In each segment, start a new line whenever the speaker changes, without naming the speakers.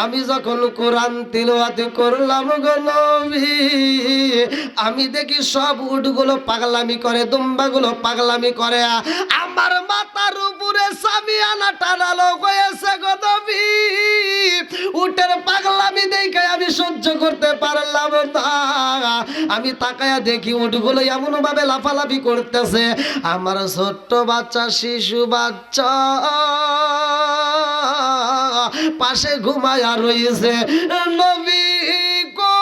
আমি যখন কোরআন তিলাওয়াত করলাম গো নবী, আমি দেখি সব উটগুলো পাগলামি করে, দুম্বাগুলো পাগলামি করে। আমার মাথার উপরে সামিয়ানা টানালো হয়েছে গো নবী। উটের পাগলামি দেখে আমি সহ্য করতে পারলাম না। আমি তাকায়া দেখি উটগুলো এমন ভাবে লাফালাফি করতেছে, আমার ছোট্ট বাচ্চা, শিশু বাচ্চা পাশে ঘুমায়া রয়েছে। নবী গো,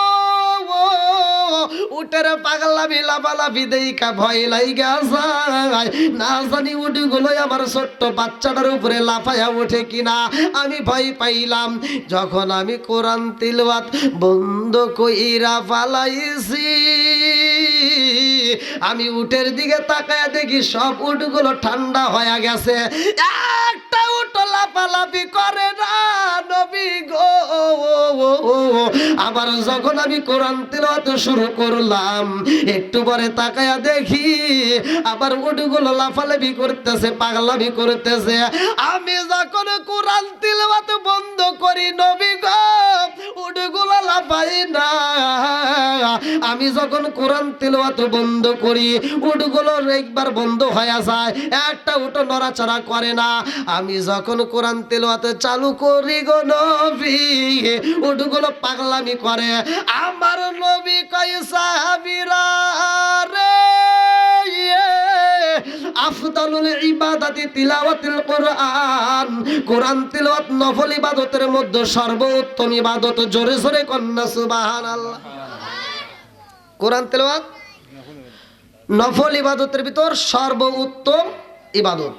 উটের পাগলামি লাফালাফি দেখা ভয় লাইগা যায়, না জানি উটগুলো আমার ছোট্ট বাচ্চাটার উপরে লাফায়া ওঠে কিনা। আমি ভয় পাইলাম। যখন আমি কোরআন তিলাওয়াত বন্ধ কইরা ফালাইছি, আমি উটের দিকে তাকায়া দেখি সব উটগুলো ঠান্ডা হয়ে গেছে, একটা উট লাফালাফি করে না নবী গো। আবার যখন আমি কোরআন তিলাওয়াত শুরু করলাম, একটু পরে তাকায়া দেখি আবার উটগুলো লাফালাফি করতেছে, পাগলামি করতেছে। আমি যখন কোরআন তিলাওয়াত বন্ধ করি নবী গো, উটগুলো লাফাই না। আমি যখন কোরআন তিলাওয়াত বন্ধ করি, উটগুলো একবার বন্ধ হয়ে যায়, একটা উট নড়াচড়া করে না। আমি যখন কোরআন তিলাওয়াত চালু করি গো নবী, উটগুলো পাগলামি করে। আমার নবী কয় সাহাবীরা রে, আফদালুল ইবাদাতি তিলাওয়াতুল কোরআন। কোরআন তিলাওয়াত নফল ইবাদতের মধ্যে সর্বোত্তম ইবাদত। জোরে জোরে কন্যা সুবহানাল্লাহ। কোরআন তিলাওয়াত নফল ইবাদতের ভিতর সর্বোত্তম ইবাদত।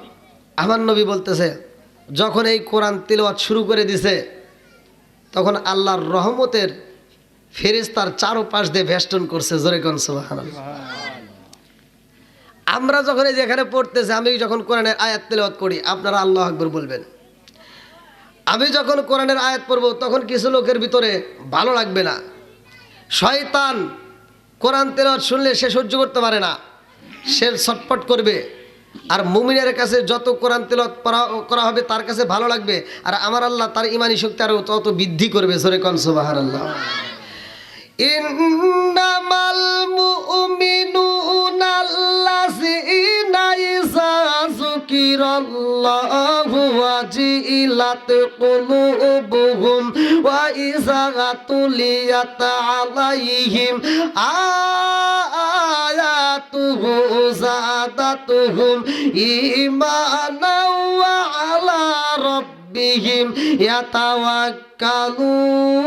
আমার নবী বলতেছে, যখন এই কোরআন তিলাওয়াত শুরু করে দিছে, তখন আল্লাহর রহমতের ফেরেশতার চারপাশ দিয়ে বেষ্টন করছে। জোরে কোন সুবহানাল্লাহ। আমরা যখন এই যেখানে পড়তেছি, আমি যখন কোরআনের আয়াত তিলাওয়াত করি, আপনারা আল্লাহু আকবার বলবেন। আমি যখন কোরআনের আয়াত পড়ব, তখন কিছু লোকের ভিতরে ভালো লাগবে না। শয়তান কোরআন তিলাওয়াত শুনলে সে সহ্য করতে পারে না, সে ছটফট করবে। আর মুমিনের কাছে যত কোরআন তিলাওয়াত করা হবে তার কাছে ভালো লাগবে, আর আমার আল্লাহ তার ঈমানি শক্তি আরো তত বৃদ্ধি করবে। জোরে কোন সুবহানাল্লাহ। ইন্নামাল মুমিনুনা আল্লাযীনা ইযা যুকিরাল্লাহু ওয়াজিলাত কুলুবুহুম ওয়া ইযা তুলিয়াত আলাইহিম আয়াতুহু যাদাতুহুম ঈমানাও ওয়া আলা রাব্বিহিম ইয়াতাওয়াক্কালুন।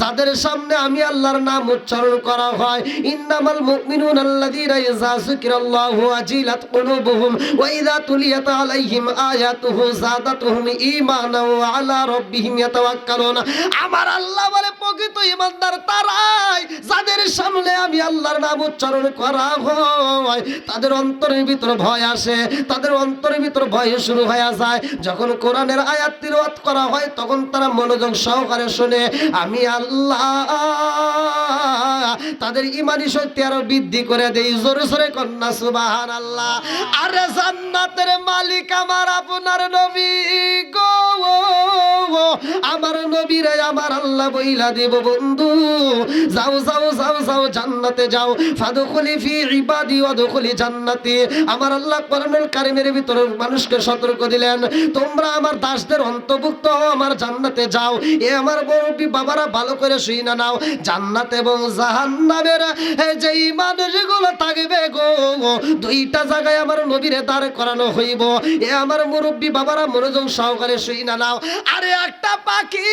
যাদের সামনে আমি আল্লাহর নাম উচ্চারণ করা হয়, ইন্নামাল মুমিনুনা আল্লাযীনা ইযা যুকিরাল্লাহু ওয়াজিলাত কুলুবুহুম ওয়া ইযা তুলিয়াত আলাইহিম আয়াতুহু যাদাতুহুম ঈমানাও ওয়া আলা রাব্বিহিম ইয়াতাওয়াক্কালুন। আমার আল্লাহ বলে, প্রকৃত ঈমানদার তারাই যাদের সামনে আমি আল্লাহর নাম উচ্চারণ করা হয়, তাদের অন্তরের ভিতর ভয় আসে, তাদের অন্তরের ভিতর ভয় শুরু হয়ে যায়। যখন কোরআনের আয়াত তিলাওয়াত করা হয়, তখন তারা মনোযোগ সহকারে শুনে। আমি আল্লাহ তাদের ঈমানি শক্তি আরো বৃদ্ধি করে দেই। জোরে জোরে কন্যা সুবহানাল্লাহ। আরে জান্নাতের মালিক আমার আপনার নবী গো, আমার নবীরে আমার আল্লাহ বইলা দেব, বন্ধু যাও যাও যাও যাও জান্নাতে যাও। ফাদখুলি ফি ইবাদি ওয়াদখুলি জান্নাতি। আমার আল্লাহ কোরআনুল কারীমের ভিতরে মানুষকে সতর্ক দিলেন, তোমরা আমার দাসদের অন্তর্ভুক্ত হও, আমার জান্নাতে যাও। এ আমার মুরব্বি বাবারা ভালো করে শুই না নাও, জান্নাত এবং জাহান্নামের যেই মানুষগুলো থাকবে গো, দুইটা জায়গায় আমার নবীরে দাঁড় করানো হইব। এ আমার মুরব্বি বাবারা মনোযোগ সহকারে শুই না নাও। আরে একটা পাখি,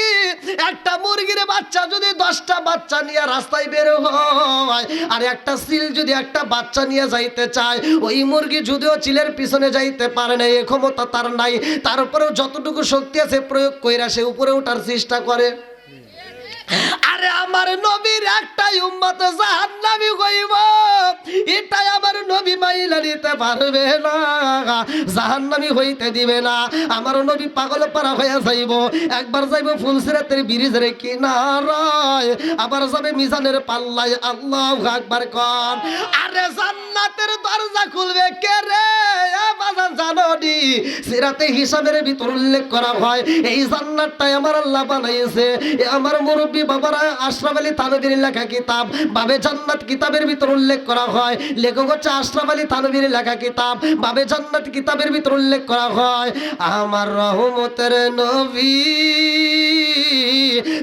একটা মুরগির বাচ্চা যদি 10টা বাচ্চা নিয়ে রাস্তায় বের হয়, আর একটা চিল যদি একটা বাচ্চা নিয়ে যাইতে চায়, ওই মুরগি যদিও চিলের পিছনে যাইতে পারে না, এই ক্ষমতা তার নাই, তারপরেও যতটুকু শক্তি আছে প্রয়োগ কইরা সে উপরে ওঠার চেষ্টা করে। আরে আমার নবীর একটাই উম্মত জাহান্নামী হইব, এটাই আমার নবী মাইলা দিতে পারবে না, জাহান্নামী হইতে দিবে না। আমার নবী পাগল পারা হয়ে যাইব, একবার যাইব ফুলসিরাতের ব্রিজের কিনারায়, আবার যাবে মিজানের পাল্লায়। আল্লাহু আকবার কোন। আরে জান্নাতের দরজা খুলবে কে রে? বাজান জানোনি সিরাতে হিসাবের ভিতর উল্লেখ করা হয় এই জান্নাতটাই আমার আল্লাহ বানাইছে। আমার মুরব্বী বাবারা আশরাফ আলী থানভীর লেখা কিতাব বাবে জান্নাত কিতাবের ভিতর উল্লেখ করা হয়, লেখক হচ্ছে আশরাফ আলী থানভীর লেখা কিতাব বাবে জান্নাত কিতাবের ভিতর উল্লেখ করা হয় আমার রহমতের নবী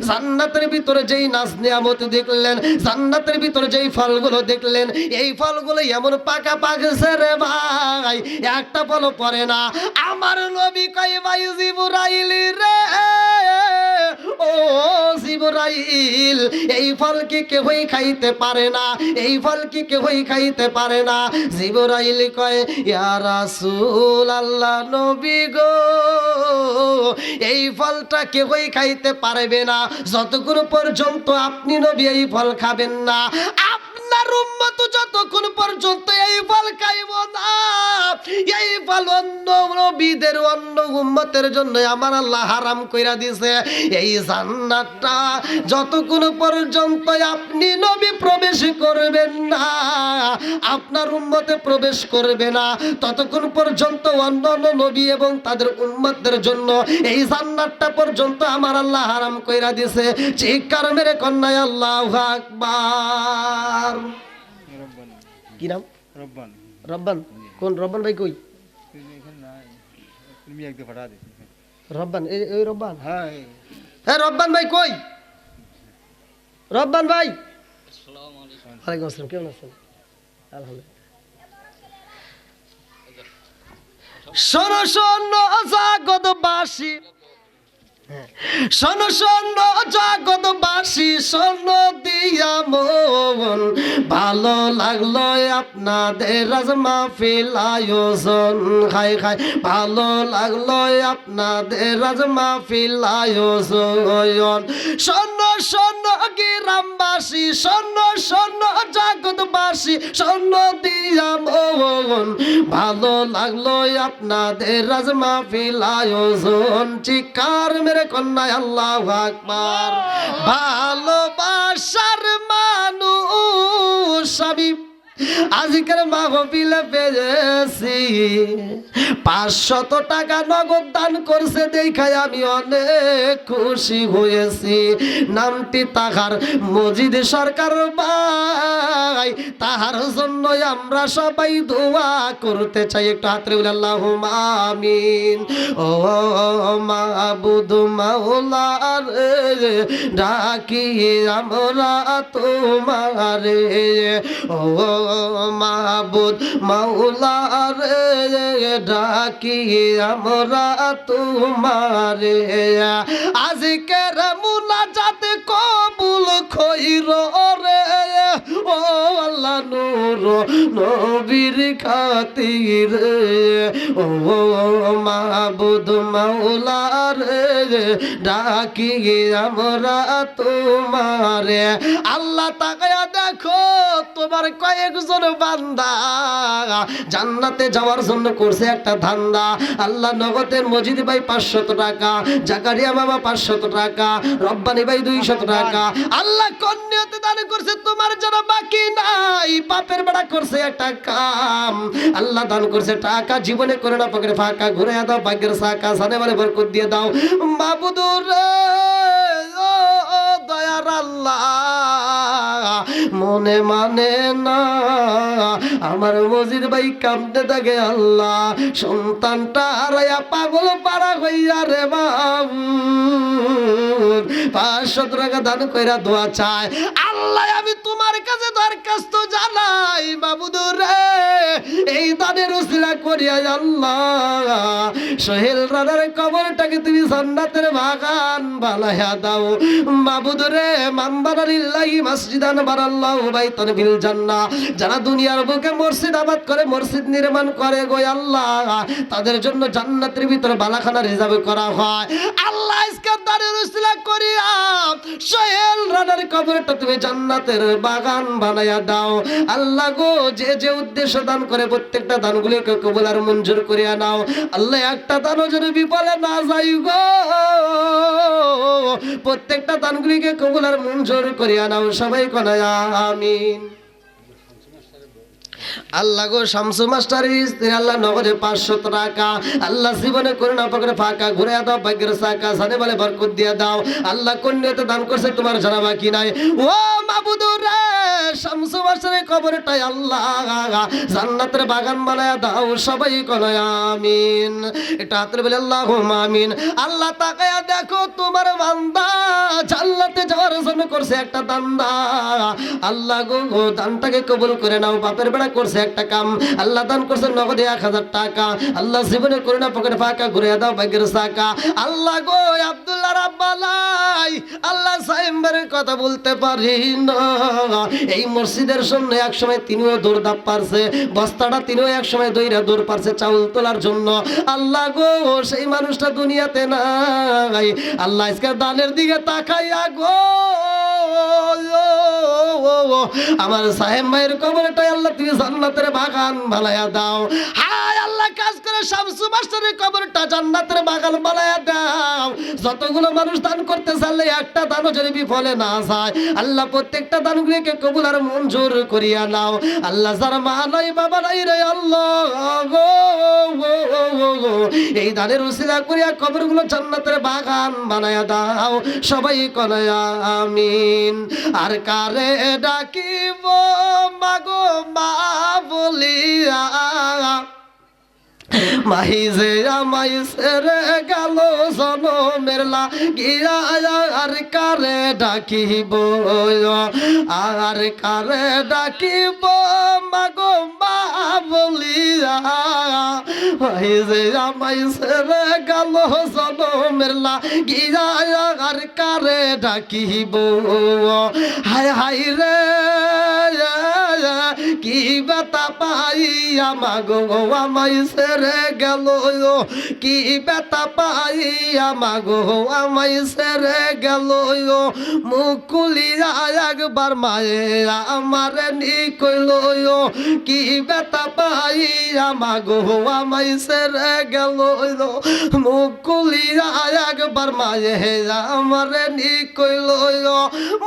জান্নাতের ভিতরে যেই নাজ নিয়ামত দেখলেন, জান্নাতের ভিতরে যেই ফলগুলো দেখলেন, এই ফলগুলো এমন পাকা পাকছে রে ভাই, একটা ফলও পড়ে না। আমার নবী কয় ভাই জিবরাইল রে, ও জিবরাইল, এই ফল কি কেউই খাইতে পারে না, এই ফল কি কেউই খাইতে পারে না। জিবরাইল কয় ইয়া রাসূল আল্লাহ নবী গো, এই ফলটা কেউই খাইতে পারবে না যতক্ষণ পর্যন্ত আপনি নবী এই ফল খাবেন না। আপনার উম্মত যতক্ষণ পর্যন্ত এই ফল খাইব না, এই ফল অন্য নবীদের অন্য উম্মতের জন্য আমার আল্লাহ হারাম কইরা দিয়েছে। এই জান্নাতটা যতক্ষণ পর্যন্ত আপনি নবী প্রবেশ করবেন না, আপনার উম্মতে প্রবেশ করবে না, ততক্ষণ পর্যন্ত অন্যান্য নবী এবং তাদের উম্মতদের জন্য এই জান্নাতটা পর্যন্ত আমার আল্লাহ হারাম কইরা দিয়েছে। চিৎকার মেরে কন্যায় আল্লাহু আকবার। কি নাম? রব্বান। রব্বান কোন রব্বান ভাই? কই রব্বান? এই রব্বান? হ্যাঁ রব্বান ভাই কই? রব্বান ভাই ওয়ালাইকুম আসসালাম, কেমন আছেন? আলহামদুলিল্লাহ। শোনো শোনো জগৎবাসী, শোনো শোনো জগৎবাসী, শোনো দিয়া মন, ভালো লাগলো আপনাদের রাজ মাহফিল আয়োজন, খাই খাই ভালো লাগলো আপনাদের রাজ মাহফিল আয়োজন। শোনো শোনো গ্রামবাসী, শোনো শোনো জগৎবাসী, শোনো দিয়া মন, ভালো লাগলো আপনাদের রাজ মাহফিল আয়োজন। চিৎকার মেরে কন্যায় আল্লাহু আকবার। ভালোবাসার মানুষ আমি আজকের মাহফিলে পেয়েছি, 500 টাকা নগদ দান করছে দেখায় আমি অনেক খুশি হয়েছি। নামটি তাহার মজিদ সরকার ভাই, তাহার জন্য আমরা সবাই দোয়া করতে চাই। একটু হাতরে বলে আল্লাহুম্মা আমিন। ও মাবুদ মাওলা রে, ডাকি আমরা তোমারে, ও মাবুদ মাওলা রে, ডাকি আমরা তোমারে। আজকের মুনাজাত কবুল কইর রে, ও আল্লাহ নূর নবীর খাতিরে, ও মাবুদ মাওলা রে, ডাকি আমরা তোমারে। আল্লাহ তাকায়া দেখো তোমার কয়েকজন বান্দা জান্নাতে যাওয়ার জন্য করছে একটা ধান্দা। আল্লাহ নগদের মজিদ ভাই 500 টাকা, জাকারিয়া বাবা 500 টাকা, রব্বানি ভাই 200 টাকা। আল্লাহ কন্যাতে দান করছে তোমার জন্য বাকি নাই। বাপের বেড়া করছে একটা কাম, আল্লাহ দান করছে টাকা, জীবনে করে না পকেটে ফাঁকা, ঘুরে দাও ভাগ্যের শাখা, সানে মানে বরকত দিয়ে দাও। মাবুদুর রে, ও দয়ার আল্লাহ, মনে মানে না আমার মজিদ ভাই কামতে থাকে। আল্লাহ সন্তানটা হারাইয়া পাগল পাড়া হইয়া রে বাবু 500 টাকা দান কইরা দোয়া চায়। আল্লাহ আমি তোমার কাছে দরখাস্ত জানাই মাবুদুর রে, এই দানের উসিলা করিয়া আল্লাহ সোহেল রানার কবরটাকে তুমি জান্নাতের বাগান বানায়া দাও মাবুদ রে। মান বানা লিল্লাহি মসজিদান বানাল্লাহু বাইতান ফিল জান্নাহ। যারা দুনিয়ার বুকে মসজিদ আবাদ করে, মসজিদ নির্মাণ করে গো আল্লাহ, তাদের জন্য জান্নাতের ভিতরে বালাখানা রিজার্ভ করা হয়। আল্লাহ ইস্কান্দারের উসিলা করিয়া সোহেল রানার কবরটা তুমি জান্নাতের বাগান বানায়া দাও আল্লাহ গো। যে যে উদ্দেশ্য দান করে প্রত্যেকটা দানগুলিকে কবুল আর মঞ্জুর করিয়া নাও আল্লাহ। একটা দানও যেন বিফলে না যাই গো, প্রত্যেকটা দানগুলিকে কবুল আর মঞ্জুর করিয়া নাও। সবাই কনায়া আমিন। আল্লাহ গো শামসু মাস্টারের স্ত্রী আল্লাহ নগদে 500 টাকা আল্লাহ জীবনে করুণা পকেটে ফাঁকা ঘুরে দাও, ভাগ্যের চাকা সাথে বলে বরকত দিয়ে দাও আল্লাহ। কন্যাতে দান করছে তোমার জানা বাকি নাই ও মাবুদ রে। শামসু মাস্টারের কবরটাই আল্লাহ জান্নাতের বাগান বানায়া দাও। সবাই কয় আমিন। এটা হাতে বলে আল্লাহুম্মা আমিন। আল্লাহ তাকায়া দেখো তোমার বান্দা জান্নাতে যাওয়ার জন্য করছে একটা দান্দা আল্লাহ গো, দানটাকে কবুল করে নাও। বাপের বেড়া করছে একটা কাম আল্লাহ দান করছে নগদে 1000 টাকা আল্লাহ জীবনে করে না পকেটে ফাঁকা ঘুরে দাও, ভাগ্যের চাকা আল্লাহ গো। আব্দুল্লাহ রাব্বালাই আল্লাহ সাইম্বারের কথা বলতে পারি না। এই মসজিদের সামনে এক সময় তিনিও দৌড় দাপ পারছে, বস্তাটা তিনিও এক সময় দইরা দৌড় পারছে চাউল তোলার জন্য আল্লাহ গো। সেই মানুষটা দুনিয়াতে নাই আল্লাহ। আজকে দানের দিকে তাকাইয়া গো আমার সাহেব ভাইয়ের কবরটাই আল্লাহ তুমি জান্নাতের বাগান বানায়া দাও। হায় আল্লাহ কাজ করে শামসু মাস্টারের কবরটা জান্নাতের বাগান বানায়া দাও। যতগুলো মানুষ দান করতে চাইলে একটা দানও যদি বিফলে না যায় আল্লাহ প্রত্যেকটা দানগুলিকে কবুল আর মঞ্জুর করিয়া নাও আল্লাহ। যার মা নাই বাবা নাই রে আল্লাহ গো, এই দানের উসিলা করিয়া কবরগুলো জান্নাতের বাগান বানায়া দাও। সবাই কনায়া আমিন। আর কারে ডাকিব মাগো মা বলিয়া মাহি যে আমাই সেরে গেল জনমের লাগিয়া। আর কারে ডাকিব আর কারে ডাকিব মাগো মা বলিয়া মাহি যে আমাই সেরে গেল জনমের লাগিয়া। আর কারে ডাকিব হায় হায় রে কি ব্যথা পাইয়া মাগো আমায় সেরে গেল, কি ব্যথা পাইয়া মাগো আমায় সেরে গেল। মুখ খুলিয়া একবার মায়ে আমার নিকইল, কি ব্যথা পাইয়া মাগো আমায় সেরে গেল। মুখ খুলিয়া একবার মায়ে আমার নিকইল,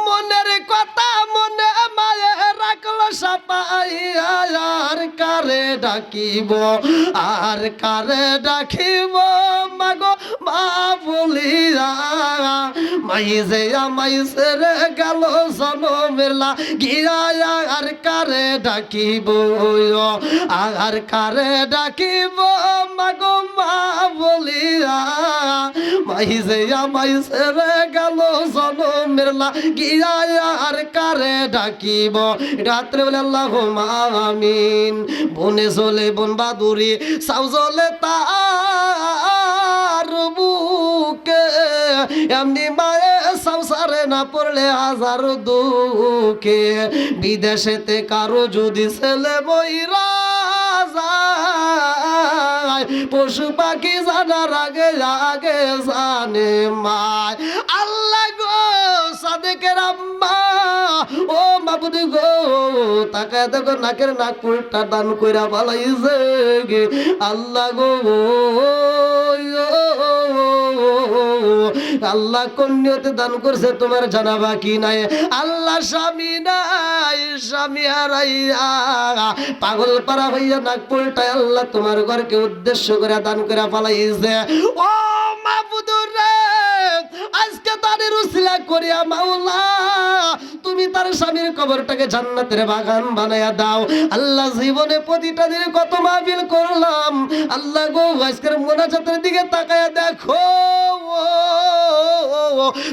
মনের কথা মনে মায়ে রাখলো সাপাইয়া। আর কারে ডাকিব আর কারে ডাকিব মাগো মা বলিয়া মাই যে আমাই সেরে গেল জনমের লাগিয়া। আর কারে ডাকিব আর কারে ডাকিব মাগো মা বলিয়া মাই যে আমাই সেরে গেল জনমের লাগিয়া। আর কারে ডাকিব রাত্রে বলে আল্লাহুম্মা আমিন। বনে চলে বন বাদুরি সাউ জলে তার বুকে এমনি মায়ে সংসারে না পড়লে হাজার দুঃখে। বিদেশেতে কারো যদি ছেলে মইরা যায় পশু পাখি জানার আগে আগে জানে মায়। আল্লাহ গো সাদেকের আম্মা ও মাবুদি গো তাকায় দেখো নাকের নাক পুরটা দান কইরা বালাইছে গে আল্লাহ গো। আল্লাহ কন্যাতে দান করছে তোমার জানা বাকি নাই। আল্লাহ স্বামী নাই স্বামী হারাইয়া পাগল পারা হইয়া নাক পুরটায় আল্লাহ তোমার ঘরকে উদ্দেশ্য করে দান করে পালাইছে। ও মাবুদুর রে আজকে তাদের উসিলা করিয়া মাওলা তুমি তার স্বামীর কবরটাকে জান্নাতের বাগান বানায়া দাও আল্লাহ। জীবনে প্রতিটা দিনে কত মাহফিল করলাম আল্লাহ গো, আজকের মোনাজাতের দিকে তাকায়া দেখো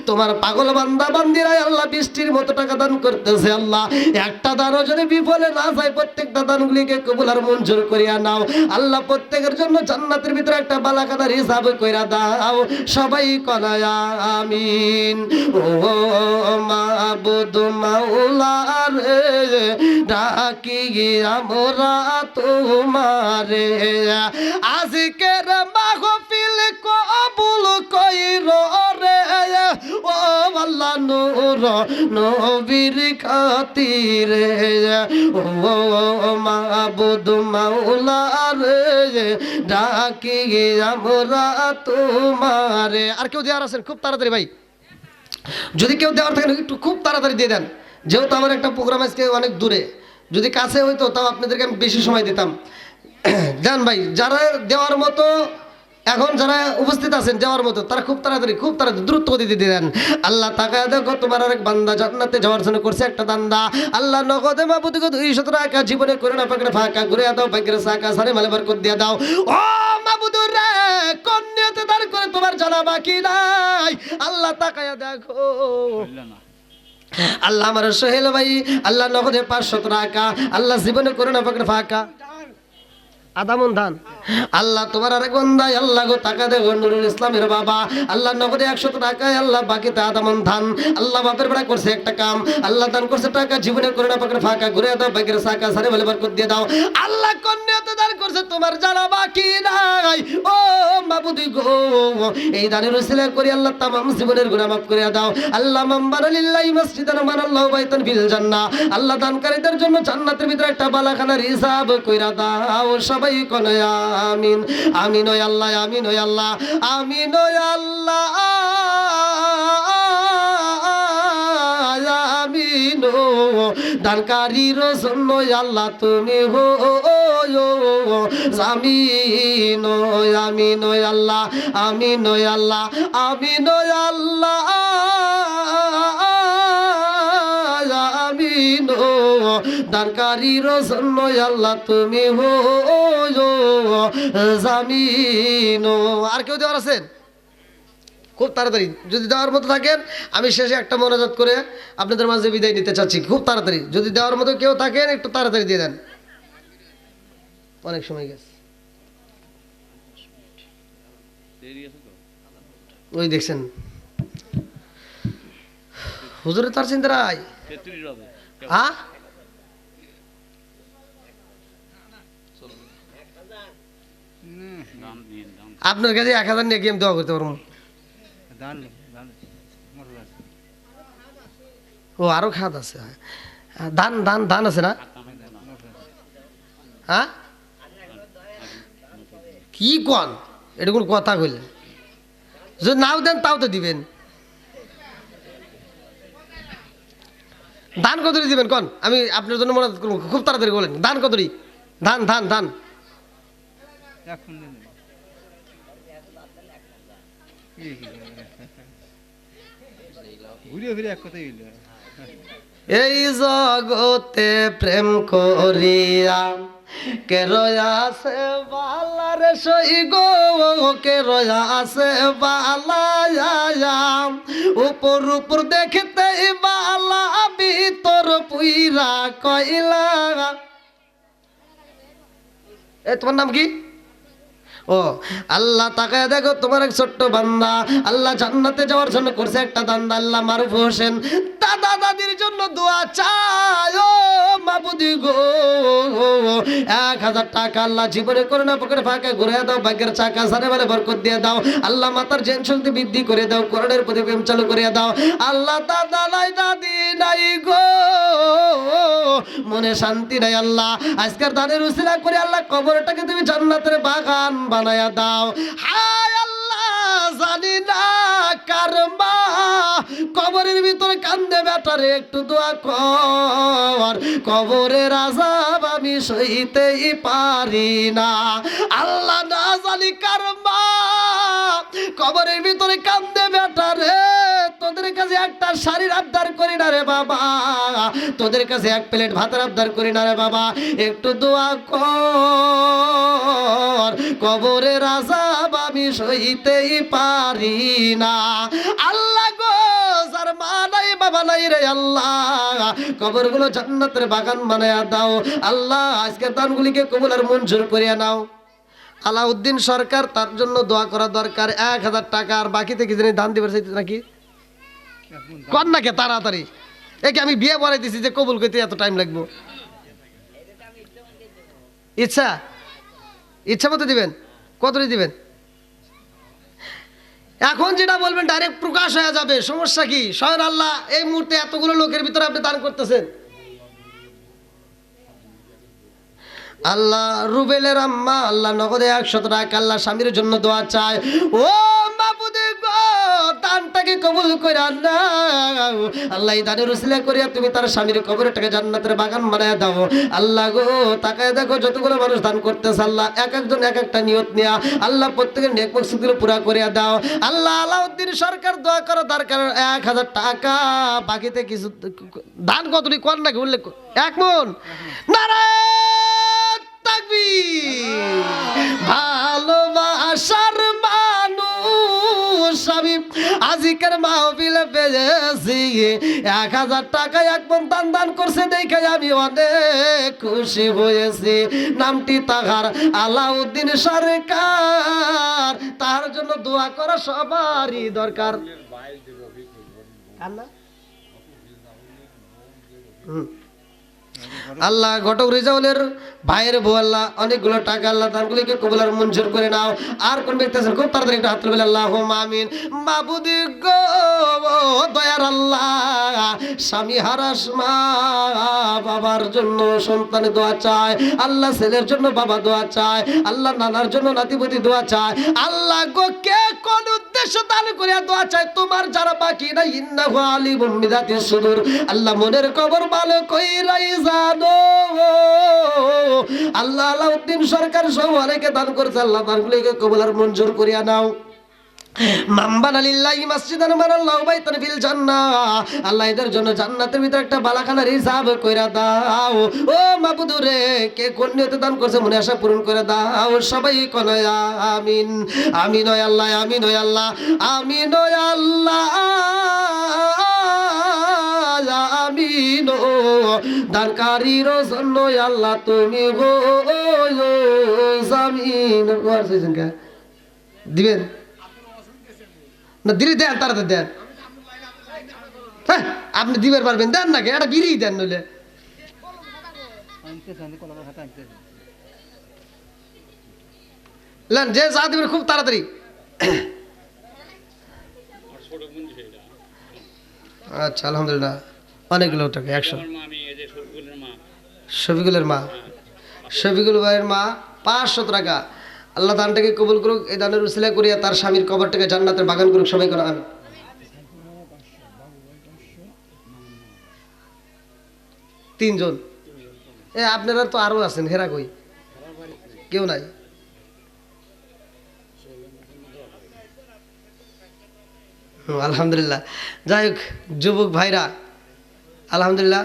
তোমার পাগল বান্দা বান্দিরাই আল্লাহ বৃষ্টির মতো টাকা দান করতেছে আল্লাহ একটা দানও যদি বিফলে না যায় প্রত্যেকটা দানগুলিকে কবুল আর মঞ্জুর করিয়া নাও আল্লাহ প্রত্যেকের জন্য জান্নাতের ভিতরে একটা বালাকাদার হিসাব কইরা দাও সবাই কনায়া আমিন ও মাবুদ মাওলা রে ডাকি আমরা তোমারে আজকের মাহফিল কবুল কইর রে ও আল্লাহ নূর নবীর খাতিরে ও মাবুদ মাওলা রে ডাকি আমরা তোমারে আর কেউ দেওয়ার আছেন খুব তাড়াতাড়ি ভাই যদি কেউ দেওয়ার থাকে একটু খুব তাড়াতাড়ি দিয়ে দেন যেহেতু আমার একটা প্রোগ্রাম আজকে অনেক দূরে যদি কাছে হইতো তাও আপনাদেরকে আমি বেশি সময় দিতাম দেন ভাই যারা দেওয়ার মতো এখন যারা উপস্থিত আছেন যাওয়ার মতো তারা খুব তাড়াতাড়ি দ্রুত গতিতে দিয়ে দেন আল্লাহ তাকায় দেখো তোমার আরেক বান্দা জান্নাতে যাওয়ার জন্য করছে একটা দান্দা আল্লাহ নগদে মাবুদ গো 200 টাকা জীবনে করে না পাকড়ে ফাঁকা ঘুরে দাও পাকড়ে সাকা সারে মালে বরকত দিয়ে দাও ও মাবুদ রে কন্যাতে দান করে তোমার জানা বাকি নাই আল্লাহ তাকায় দেখো আল্লাহ আমার সোহেল ভাই আল্লাহ নগদে 500 টাকা আল্লাহ জীবনে করে না পাকড়ে ফাঁকা আদামন ধান আল্লাহ তোমার আরেক বান্দা আল্লাহ গো টাকা দেবো নুরুল ইসলামের বাবা আল্লাহ নগদে 100 টাকায় আল্লাহ বাকিতে আদামন ধান আল্লাহ বাপের বেড়া করছে একটা কাম আল্লাহ দান করছে টাকা জীবনে করে না পাকড়ে ফাঁকা ঘুরে দাও বাকির সাকা সারে বলে বরকত দিয়ে দাও আল্লাহ কন্যাতে দান করছে তোমার জানা বাকি নাই ও মাবুদি গো এই দানের উসিলা করে আল্লাহ তামাম জীবনের গুনাহ মাফ করে দাও আল্লাহ মাম্বারা লিল্লাহি মাসজিদান মানাল্লাহু বাইতান ফিল জান্নাহ আল্লাহ দানকারীদের জন্য জান্নাতের ভিতরে একটা বালাখানার হিসাব কইরা দাও সবাই কোনে আমিন আমিন ও আল্লাহ আমিন ও আল্লাহ আমিন ও আল্লাহ আমিন ও দানকারীর জন্য আল্লাহ তুমি হো আমিন ও আমিন ও আল্লাহ আমিন ও আল্লাহ আমিন ও আল্লাহ আমিন ও দানকারীর জন্য আল্লাহ তুমি হো জামিন আর কেউ দেওয়ার আছেন খুব তাড়াতাড়ি যদি দেওয়ার মতো থাকেন আমি শেষে একটা মনোজাত করে আপনাদের মাঝে বিদায় নিতে চাচ্ছি খুব তাড়াতাড়ি যদি দেওয়ার মতো কেউ থাকেন একটু তাড়াতাড়ি দিয়ে দেন অনেক সময় গেছে ওই দেখছেন হুজুরে তার চিন্তা রায় হ্যাঁ আপনার কাছে 1000 নিয়ে কি আমি দোয়া করতে পারবো ও আরো খাত আছে ধান ধান ধান আছে না হ্যাঁ কি কন এটা কোন কথা কইলেন যদি নাও দেন তাও তো দিবেন ধান কতরি দিবেন কন আমি আপনার জন্য মনে করবো খুব তাড়াতাড়ি বলেন ধান কতরি ধান ধান ধান এই জগতে প্রেম করিয়া কে রয়াছে বালার সই গো কে রয়াছে বালা উপর উপর দেখতে বালা ভিতর পুইরা কইলা এ তোমার নাম কি ও আল্লাহ তাকায় দেখো তোমার এক ছোট্ট বান্দা আল্লাহ জান্নাতে যাওয়ার জন্য করছে একটা দান্দা আল্লাহ মারুফ হোসেন দাদা দাদির জন্য দোয়া চায় ও মাবুদি গো 1000 টাকা আল্লাহ জীবনে করে না পকেটে ফাঁকা ঘুরে দাও ভাগ্যের চাকা সারে বলে বরকত দিয়ে দাও আল্লাহ মাতার জেন শক্তি বৃদ্ধি করে দাও কোরআনের প্রতি প্রেম চালু করে দাও আল্লাহ দাদা নাই দাদি নাই গো মনে শান্তি নাই আল্লাহ আজকের দানের উসিলা করে আল্লাহ কবরটাকে তুমি জান্নাতের বাগান বানায়া দাও হায় আল্লাহ জানি না কারমা কবরের ভিতরে কান্দে বেটারে একটু দোয়া কর কবরের আযাব আমি সইতেই পারি না আল্লাহ না জানি কারমা কবরের ভিতরে কান্দে বেটারে তোদের কাছে একটা শাড়ির আবদার করি না রে বাবা, তোদের কাছে এক প্লেট ভাতের আবদার করি না রে বাবা, একটু দোয়া কর, কবরের আযাব আমি সইতেই পারি না। আল্লাহ গো, যার মা নাই বাবা নাই রে আল্লাহ, কবরগুলো জান্নাতের বাগান বানায়া দাও আল্লাহ। আজকের দানগুলিকে কবুল আর মঞ্জুর করিয়া নাও। আলাউদ্দিন সরকার, তার জন্য দোয়া করা দরকার। 1000 টাকা আর বাকিতে কি জানি দান দিবার চাইতে নাকি কর নাকি তাড়াতাড়ি। একে আমি বিয়ে পড়াই দিছি যে কবুল করতে এত টাইম লাগবো। ইচ্ছা ইচ্ছা মতো দিবেন। কতটি দিবেন? এখন যেটা বলবেন ডাইরেক্ট প্রকাশ হয়ে যাবে, সমস্যা কি? স্বয়ং আল্লাহ এই মুহূর্তে এতগুলো লোকের ভিতরে আপনি দান করতেছেন। আল্লাহ রুবেলের আম্মা, আল্লাহ নগদে 100 টাকা আল্লাহ স্বামীর জন্য দোয়া চায়। ও মাবুদে গো, দানটাকে কবুল কইরা নাও আল্লাহ। এই দানের উসিলা করিয়া তুমি তার স্বামীর কবরটাকে জান্নাতের বাগান বানায়া দাও আল্লাহ গো। তাকায় দেখো যতগুলো মানুষ দান করতেছে আল্লাহ, এক একজন এক একটা নিয়ত নিয়া আল্লাহ প্রত্যেকের নেক মাকসুদগুলো পুরা করিয়া দাও আল্লাহ। আলাউদ্দিন সরকার দোয়া করো দরকার 1000 টাকা, বাকিতে কিছু দান কতটি কর নাকি উল্লেখ 1 মণ। নারায়ণ তাকবীর। ভালোবাসার মানুষ আমি আজিকের মাহফিলে পেয়েছি, 1000 টাকা 1 মণ দান করছে দেখে আমি অনেক খুশি হয়েছি। নামটি তাহার আলাউদ্দিন সরকার, তার জন্য দোয়া করা সবারই দরকার। আল্লাহ ঘটক রেজাউলের ভাইয়ের বউ আল্লাহ অনেকগুলো টাকা আল্লাহ দানগুলিকে কবুল আর মঞ্জুর করে নাও। আর কোন ব্যক্তি আছেন খুব তাড়াতাড়ি একটু হাত তুলবেন। আল্লাহুম্মা আমিন। মাবুদি গো, দয়ার আল্লাহ, স্বামী হারাস মা বাবার জন্য সন্তানের দোয়া চায় আল্লাহ, ছেলের জন্য বাবা দোয়া চায় আল্লাহ, নানার জন্য নাতিপতি দোয়া চায় আল্লাহ গো। কে কোন উদ্দেশ্য দান করিয়া দোয়া চায় তোমার যারা বাকি নাই, ইন্নাহু আলিমুম বিযাতিস সুদূর, আল্লাহ মনের খবর ভালো কইরাই জানো আল্লাহ। আলাউদ্দিন সরকার সহ অনেকে দান করছে আল্লাহ, দানগুলিকে কবুল আর মঞ্জুর করিয়া নাও। মামবানা লিল্লাহি মাসজিদান মানাল্লাহু বাইতান ফিল জান্নাহ, আল্লাহ এদের জন্য জান্নাতের ভিতর একটা বালাখানার হিসাব কইরা দাও। ও মাবুদ রে, কে কোন নিয়তে দান করছে মনে আশা পূরণ করে দাও। সবাই কোন আমিন। আমিন ওয়া আল্লাহ, আমিন ওয়া আল্লাহ, আমিন ওয়া আল্লাহ, আমিন। দানকারীর জন্য আল্লাহ তুমি গো জামিন। দিবেন না? দিলে দেন, তাড়াতাড়ি দেন। হ্যাঁ, আপনি দিবার পারবেন, দেন নাকি একটা বিড়ি দেন নইলে। লেন, যে যা দিবেন খুব তাড়াতাড়ি। আচ্ছা আলহামদুলিল্লাহ, অনেকগুলো টাকা 100। শফিকুলের মা, শফিকুল ভাইয়ের মা 500 টাকা। আল্লাহ দানটাকে কবুল করুক, এই দানের উসিলা করিয়া তার স্বামীর কবরটাকে জান্নাতের বাগান করুক। সবাই করে আমিন। 3 জন। আপনারা তো আরো আছেন, হেরা কই? কেউ নাই? আলহামদুলিল্লাহ। যাই হোক যুবক ভাইরা আলহামদুলিল্লাহ,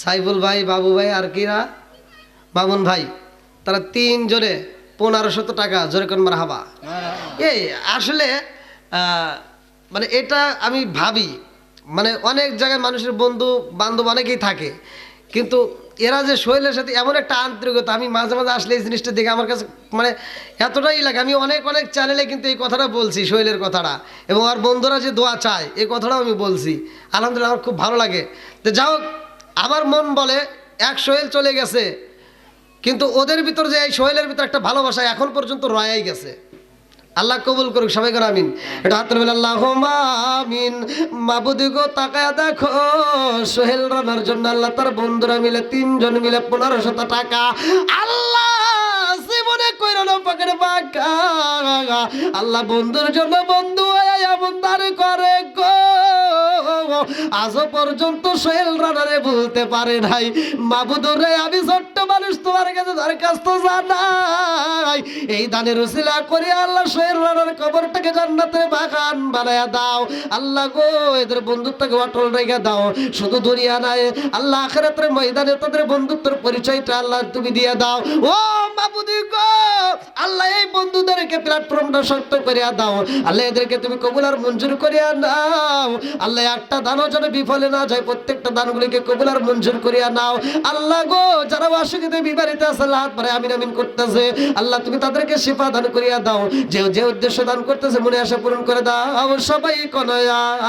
সাইফুল ভাই, বাবু ভাই আর কিরা মামুন ভাই, তারা 3 জনে 1500 টাকা। জোরে কোন মারহাবা। এই আসলে মানে এটা আমি ভাবি, মানে অনেক জায়গায় মানুষের বন্ধু বান্ধব অনেকেই থাকে, কিন্তু এরা যে সোহেলের সাথে এমন একটা আন্তরিকতা, আমি মাঝে মাঝে আসলে এই জিনিসটা দেখে আমার কাছে মানে এতটাই লাগে। আমি অনেক অনেক চ্যানেলে কিন্তু এই কথাটা বলছি, সোহেলের কথাটা, এবং আর বন্ধুরা যে দোয়া চায় এই কথাটাও আমি বলছি। আলহামদুলিল্লাহ, আমার খুব ভালো লাগে। তো যাও, আমার মন বলে এক সোহেল চলে গেছে, কিন্তু ওদের ভিতর যে এই সোহেলের ভিতর একটা ভালোবাসা এখন পর্যন্ত রয়াই গেছে। আল্লাহ কবুল করুক। সবাই করে আমিন। এটা হাত তুলবেন। আল্লাহুম্মা আমিন। মাবুদ গো, তাকায়া দেখো সোহেল রানার জন্য আল্লাহ তার বন্ধুরা মিলে 3 জন মিলে 1500 টাকা আল্লাহ জীবনে কইরো না পাকের বাঁকা। আল্লাহ বন্ধুর জন্য বন্ধু এমন দান করে গো, আজও পর্যন্ত সোহেল রানারে বলতে পারে নাই মাবুদ রে আমি ছোট্ট মানুষ তোমার কাছে দরখাস্ত জানাই এই দানের উসিলা করে আল্লাহ সোহেল রানার কবরটাকে জান্নাতের বাগান বানায়া দাও আল্লাহ গো এদের বন্ধুত্বকে অটল রেখে দাও শুধু দুনিয়া নাই আল্লাহ আখিরাতের ময়দানে তাদের বন্ধুত্বের পরিচয়টা আল্লাহ তুমি দিয়ে দাও ও মাবুদ গো আল্লাহ এই বন্ধুদেরকে প্ল্যাটফর্মটা শক্ত করিয়া দাও আল্লাহ এদেরকে তুমি কবুল আর মঞ্জুর করিয়া নাও আল্লাহ একটা দানও যেন বিফলে না যায় প্রত্যেকটা দানগুলিকে কবুল আর মঞ্জুর করিয়া নাও আল্লাহ গো যারা অসুখীতে বিবাহিত আছে আল্লাহ হাত বাড়ায় আমিন আমিন করতেছে আল্লাহ তুমি তাদেরকে শিফা দান করিয়া দাও যে যে উদ্দেশ্য দান করতেছে মনে আশা পূরণ করে দাও সবাই কোন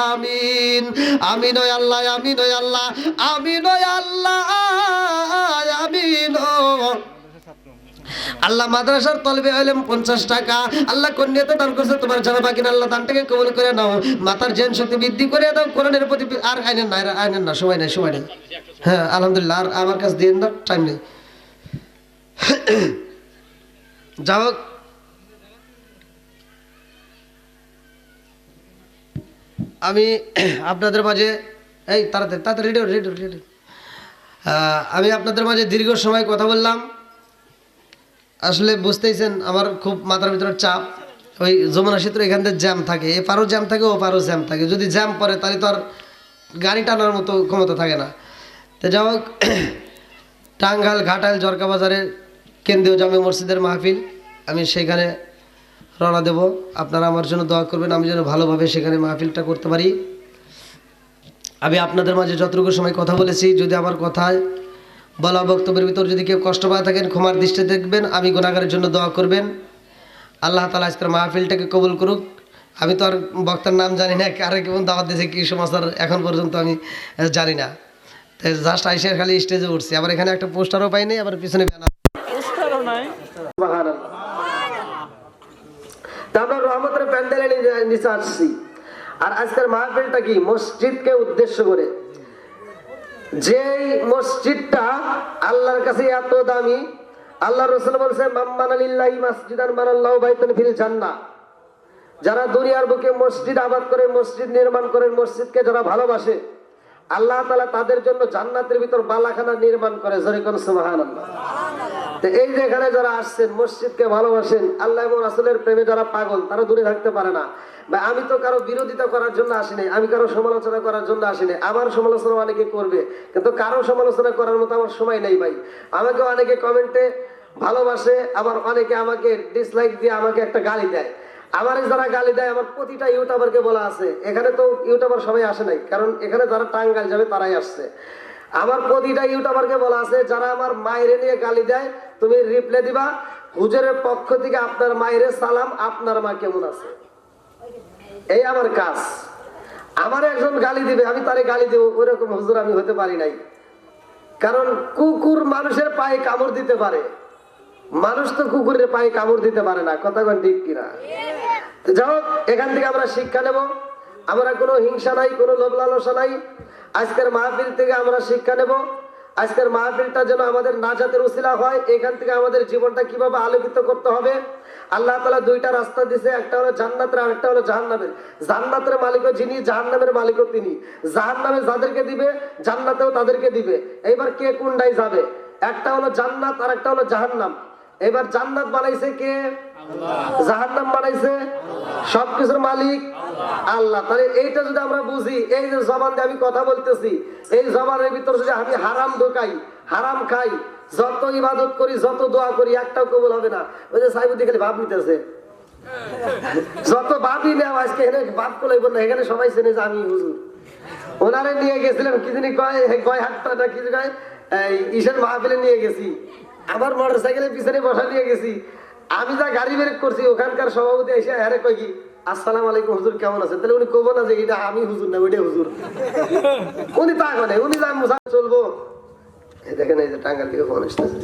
আমিন আমিন ও আল্লাহ আমিন ও আল্লাহ আমিন ও আল্লাহ আমিন আল্লাহ মাদ্রাসার তলবে ইলম 50 টাকা আল্লাহ কন্যাতে দান করছে তোমার জানা বাকি আল্লাহ দানটাকে কবুল করে নাও মাতার জ্ঞান শক্তি বৃদ্ধি করে দাও কোরআনের প্রতি আর আইনেন না সময় নেই হ্যাঁ আলহামদুলিল্লাহ আর আমার কাছে দিন না টাইম নেই যাও আমি আপনাদের মাঝে এই তাড়াতাড়ি রেডিও আমি আপনাদের মাঝে দীর্ঘ সময় কথা বললাম আসলে বুঝতেইছেন আমার খুব মাথার ভিতরে চাপ ওই যমুনা সেতুর এখান থেকে জ্যাম থাকে এপারও জ্যাম থাকে ওপারও জ্যাম থাকে যদি জ্যাম পড়ে তাহলে তো আর গাড়ি টানার মতো ক্ষমতা থাকে না তো যাই হোক টাঙ্গাইল ঘাটাইল জরকা বাজারের কেন্দ্রীয় জামে মসজিদের মাহফিল আমি সেখানে রওনা দেব আপনারা আমার জন্য দোয়া করবেন আমি যেন ভালোভাবে সেখানে মাহফিলটা করতে পারি আমি আপনাদের মাঝে যতটুকু সময় কথা বলেছি যদি আমার কথায় বলা বক্তব্যের ভিতর যদি কেউ কষ্ট পায় থাকেন ক্ষমার দৃষ্টি দেখবেন আমি গুনাহগারের জন্য দোয়া করবেন আল্লাহ তাআলা আজকের মাহফিলটাকে কবুল করুক আমি তো আর বক্তার নাম জানি না কারে কেমন দাওয়াত দিয়েছে কী সমাচার এখন পর্যন্ত আমি জানি না তাই জাস্ট আইসে খালি স্টেজে উঠছি আবার এখানে একটা পোস্টারও পাই নাই আবার পিছনে পোস্টারও নাই আমরা রহমতের প্যান্ডেলে নিচে আসছি আর আজকের মাহফিলটা কি মসজিদকে উদ্দেশ্য করে যেই মসজিদটা আল্লাহর কাছে এত দামি আল্লাহ রাসূল বলেছে মাম্মানা লিল্লাহি মাসজিদান বানাল্লাহু বাইতান ফিল জান্নাহ যারা দুনিয়ার বুকে মসজিদ আবাদ করে মসজিদ নির্মাণ করে মসজিদকে যারা ভালোবাসে আল্লাহ তাআলা তাদের জন্য জান্নাতের ভিতর বালাখানা নির্মাণ করে জোরে কোন সুবহানাল্লাহ তো এই যে এখানে যারা আসছেন মসজিদকে ভালোবাসেন আল্লাহ এবং রাসূলের প্রেমে যারা পাগল তারা দূরে থাকতে পারে না ভাই আমি তো কারো বিরোধিতা করার জন্য আসিনি আমি কারো সমালোচনা করার জন্য আসিনি আমার সমালোচনা অনেকে করবে কিন্তু কারো সমালোচনা করার মতো আমার সময় নেই ভাই আমাকে অনেকে কমেন্টে ভালোবাসে আবার অনেকে আমাকে ডিসলাইক দিয়ে আমাকে একটা গালি দেয় আমার যারা গালি দেয় আমার প্রতিটা ইউটিউবারকে বলা আছে এখানে তো ইউটিউবার সবাই আসে নাই কারণ এখানে যারা টাঙ্গাইল যাবে তারাই আসছে আমার প্রতিটা ইউটিউবারকে বলা আছে যারা আমার মায়ের নিয়ে গালি দেয় তুমি রিপ্লাই দিবা হুজুরের পক্ষ থেকে আপনার মায়ের সালাম আপনার মা কেমন আছে এই আমার কাজ আমার একজন গালি দিবে আমি তারে গালি দেব ওইরকম হুজুর আমি হতে পারি নাই কারণ কুকুর মানুষের পায়ে কামড় দিতে পারে মানুষ তো কুকুরের পায়ে কামড় দিতে পারে না কথা কোন ঠিক কিনা যাও এখান থেকে আমরা শিক্ষা নেব আমরা কোনো হিংসা নাই কোনো লোভ লালসা নাই আজকের মাহফিল থেকে আমরা শিক্ষা নেব আজকের মাহফিলটা যেন আমাদের নাজাতের উসিলা হয় এখান থেকে আমাদের জীবনটা কিভাবে আলোকিত করতে হবে আল্লাহ তাআলা দুইটা রাস্তা দিয়েছে একটা হলো জান্নাতের আর একটা হলো জাহান্নামের জান্নাতের মালিকও যিনি জাহান্নামের মালিকও তিনি জাহান্নামে যাদেরকে দিবে জান্নাতেও তাদেরকে দিবে এইবার কে কোনটায় যাবে একটা হলো জান্নাত আর একটা হলো জাহান্নাম এবার জান্নাত বানাইছে কে আল্লাহ জাহান্নাম বানাইছে সবকিছুর মালিক আল্লাহ তাহলে এইটা যদি আমরা বুঝি এই যে জবান দিয়ে আমি কথা বলতেছি এই জবানের ভিতর যদি আমি হারাম ঢোকাই হারাম খাই যত ইবাদত করি যত দোয়া করি একটাও কবুল হবে না ওই যে সাইবুদ্দি খালি ভাব নিতেছে যত ভাবই নেও আজকে এখানে ভাব করলেই বল না এখানে সবাই চেনে যে আমি হুজুর ওনারে নিয়ে গেছিলাম কি জানি কয় হাতটা না কিছু কয় ঈশান মাহফিলে নিয়ে গেছি আমার মোটর সাইকেলের পিছনে বসা নিয়ে গেছি আমি যা গাড়ি বের করছি ওখানকার সভাপতি এসে হ্যাঁ কয় কি আসসালামু আলাইকুম হুজুর কেমন আছেন তাহলে উনি কব না যে এটা আমি হুজুর না ওইটা হুজুর উনি তা করে উনি যা মুসা চলবো দেখেন এই যে টাঙ্গাইল থেকে ফোন আসতেছে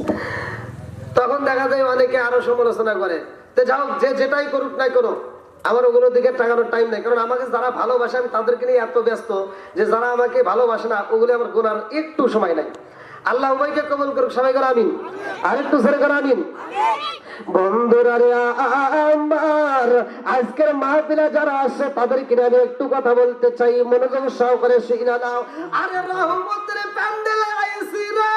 তখন দেখা যায় অনেকে আরো সমালোচনা করে তো যাও যে যেটাই করুক না করো আমার ওগুলোর দিকে টাকানোর টাইম নাই কারণ আমাকে যারা ভালোবাসে আমি তাদেরকে নিয়ে এত ব্যস্ত যে যারা আমাকে ভালোবাসে না ওগুলো আমার গোনার একটু সময় নাই আল্লাহ উভয়কে কবুল করুক, সবাই করে আমিন। আরেকটু ছেড়ে করে আমিন। বন্ধুরা রে আমার, আজকের মাহফিলে যারা আসছে তাদেরকে আমি একটু কথা বলতে চাই, মনোযোগ সহকারে শুনে নাও। আরে রহমতের প্যান্ডেলে আইছি রে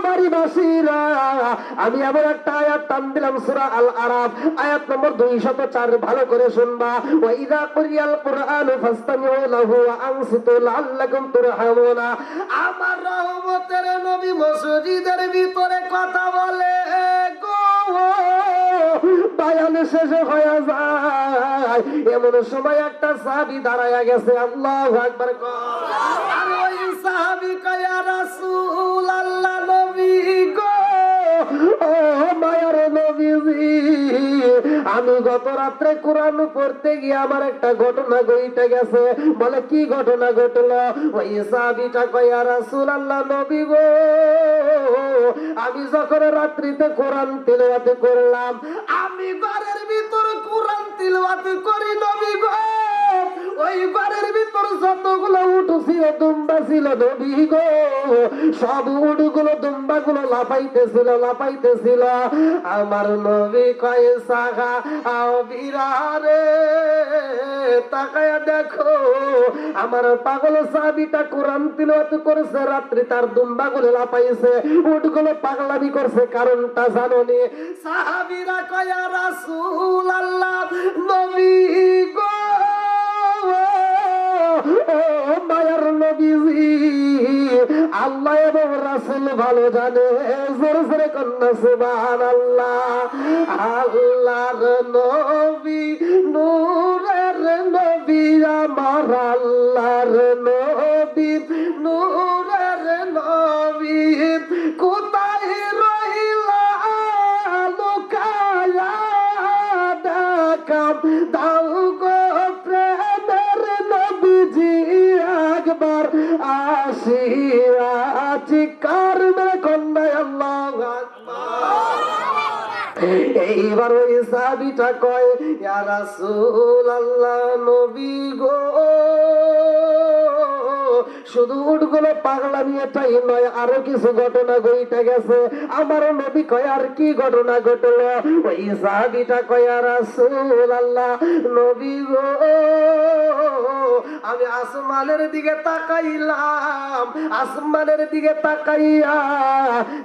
বাড়ি বাসীরা, আমি এমন একটা আয়াত টান দিলাম সূরা আল আরাফ আয়াত নম্বর 204, ভালো করে শুনবা। ওয়া ইযা কুরিয়াল কুরআনু ফাসতামিউ লাহু ওয়া আনসিতু লাআল্লাকুম তুরহামুনা। আমার রহমতের নবী মসজিদের ভিতরে কথা বলে গো, বায়ান শেষ হয়ে যায়, এমন সময় একটা সাহাবী দাঁড়ায়া গেছে। আল্লাহু আকবার। আর ওই সাহাবী কয় ইয়া রাসূলুল্লাহ, নবী গো, ও মায়ার নবীজি, আমি গত রাত্রে কোরআন পড়তে গিয়ে আমার একটা ঘটনা ঘটে গেছে। বলে কি ঘটনা ঘটলো? ওই সাহাবীটা কয় ইয়া রাসূলুল্লাহ, নবী গো, আমি যখন রাত্রিতে কোরআন তিলাওয়াত করলাম, আমি ঘরের ভিতর কোরআন তিলাওয়াত করি নবী গো, ওই ঘরের ভিতর যতগুলো উট ছিল, দুম্বা ছিল নবী গো, সব উটগুলো দুম্বাগুলো লাফাইতেছিল। আমার নবী কয় সাগা আও বিরারে, তাকায়া দেখো আমার পাগল সাহাবীটা কোরআন তিলাওয়াত করেছে, রাত্রি তার দুম্বাগুলো লাফাইছে, উটগুলো পাগলামি করছে। কারণটা জানোনি? সাহাবীরা কয় ইয়া রাসূলুল্লাহ, নবী গো, ও মায়ার নবীজি, আল্লাহ এবং রাসূল ভালো জানে। জোরে জোরে কন্যা সুবহানাল্লাহ। আল্লাহর নবী, নূরের নবী, আমার আল্লাহর নবী, নূরের নবী, কোথায় রহিলা লুকায়া দেখাম দাও গো প্রেমের নবীজি, একবার আসিয়া চিৎকার মেরে কন্যায় আল্লাহু আকবার। এইবার ওই সাহাবীটা কয় ইয়া রাসূলুল্লাহ, নবী গো, শুধু উটগুলো পাগলামি এটাই নয়, আরো কিছু ঘটনা ঘটে গেছে। আমার নবী কয় আর কি ঘটনা ঘটলো? ওই সাহাবীটা কয় ইয়া রাসূলুল্লাহ, নবী গো, আমি আসমানের দিকে তাকাইলাম, আসমানের দিকে তাকাইয়া